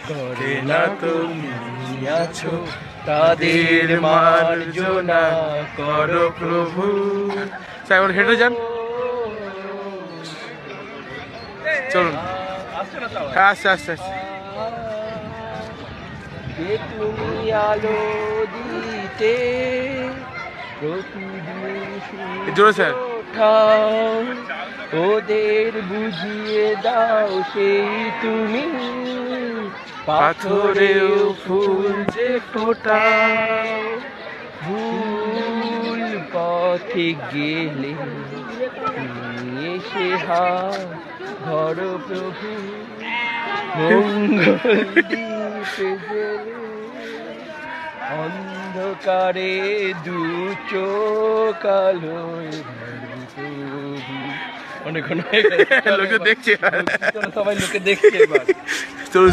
করে না তুমি আছো তাদের মার্জনা করো প্রভু। সাইমন হেঁটে যান, চলুন। হ্যাঁ আস্তে আস্তে আস্তে। যে তুমি আলো দিতে প্রতিদিন জোরে স্যার। ওঠাও, ওদের বুঝিয়ে দাও সেই তুমি পাথরেও ফুল যে ফোটাও। ভুল পথে গেলে তুমি এসে ধর প্রভু, মঙ্গল দ্বীপে গেলে অন্ধকারে দু চোখ আলোয় প্রভু। অনেকক্ষণ হয়ে গেছে, লোকে দেখছে, সবাই লোকে দেখছে এবার। চলুন।